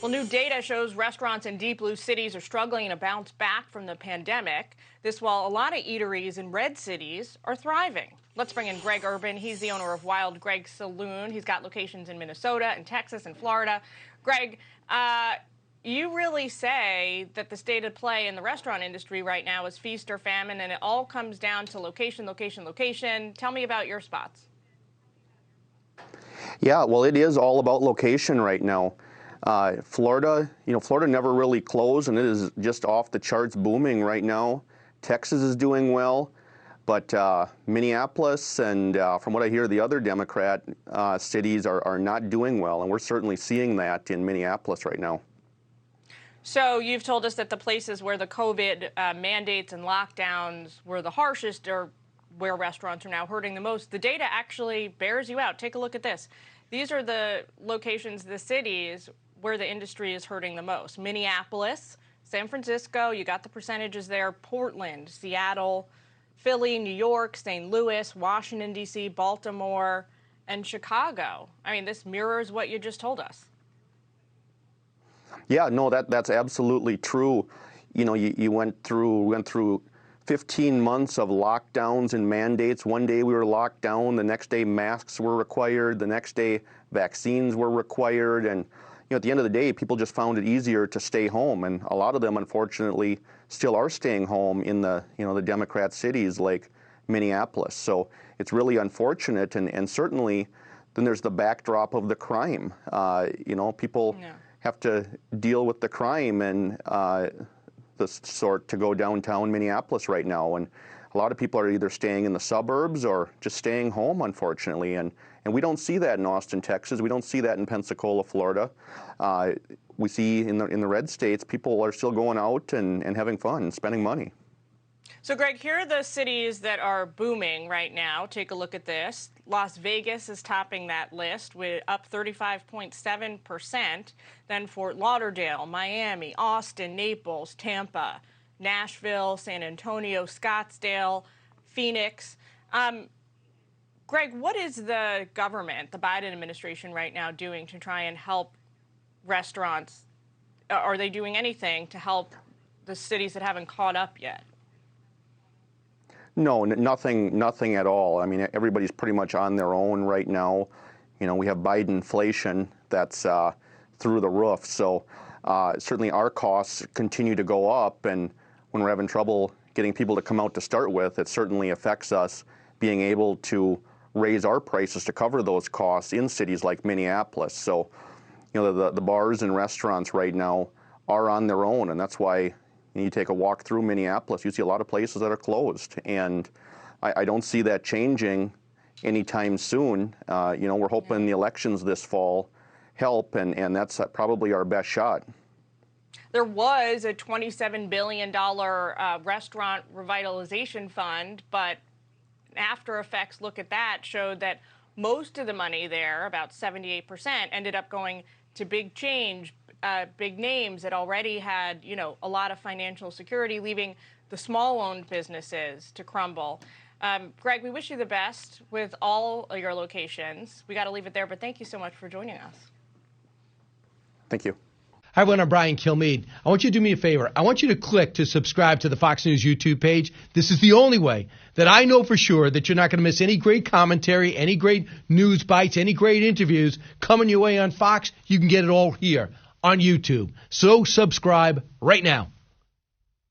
Well, new data shows restaurants in deep blue cities are struggling to bounce back from the pandemic. This while a lot of eateries in red cities are thriving. Let's bring in Greg Urban. He's the owner of Wild Greg's Saloon. He's got locations in Minnesota and Texas and Florida. Greg, you really say that the state of play in the restaurant industry right now is feast or famine, and it all comes down to location, location, location. Tell me about your spots. Yeah, well, it is all about location right now. Florida never really closed, and it is just off the charts booming right now. Texas is doing well, but Minneapolis and from what I hear, the other Democrat cities are not doing well, and we're certainly seeing that in Minneapolis right now. So you've told us that the places where the COVID mandates and lockdowns were the harshest are where restaurants are now hurting the most. The data actually bears you out. Take a look at this. These are the locations, the cities where the industry is hurting the most. Minneapolis, San Francisco, you got the percentages there, Portland, Seattle, Philly, New York, St. Louis, Washington, D.C., Baltimore, and Chicago. I mean, this mirrors what you just told us. Yeah, no, that's absolutely true. You know, you went through 15 months of lockdowns and mandates. One day we were locked down, the next day masks were required, the next day vaccines were required, and at the end of the day, people just found it easier to stay home, and a lot of them, unfortunately, still are staying home in the the Democrat cities like Minneapolis. So it's really unfortunate, and certainly then there's the backdrop of the crime. People have to deal with the crime and the sort to go downtown Minneapolis right now, and a lot of people are either staying in the suburbs or just staying home, unfortunately, and we don't see that in Austin, Texas. We don't see that in Pensacola, Florida. We see in the red states, people are still going out and having fun, spending money. So, Greg, here are the cities that are booming right now. Take a look at this. Las Vegas is topping that list with up 35.7%. Then Fort Lauderdale, Miami, Austin, Naples, Tampa, Nashville, San Antonio, Scottsdale, Phoenix. Greg, what is the government, the Biden administration right now doing to try and help restaurants? Are they doing anything to help the cities that haven't caught up yet? No, nothing at all. I mean, everybody's pretty much on their own right now. We have Biden inflation that's through the roof. So certainly our costs continue to go up, and when we're having trouble getting people to come out to start with, it certainly affects us being able to raise our prices to cover those costs in cities like Minneapolis. So, the bars and restaurants right now are on their own, and that's why you take a walk through Minneapolis, you see a lot of places that are closed, and I don't see that changing anytime soon. We're hoping the elections this fall help, and that's probably our best shot. There was a $27 billion restaurant revitalization fund, but after effects look at that showed that most of the money there, about 78%, ended up going to big change, big names that already had, a lot of financial security, leaving the small-owned businesses to crumble. Greg, we wish you the best with all of your locations. We got to leave it there, but thank you so much for joining us. Thank you. Hi, everyone. I'm Brian Kilmeade. I want you to do me a favor. I want you to click to subscribe to the Fox News YouTube page. This is the only way that I know for sure that you're not going to miss any great commentary, any great news bites, any great interviews coming your way on Fox. You can get it all here on YouTube. So subscribe right now.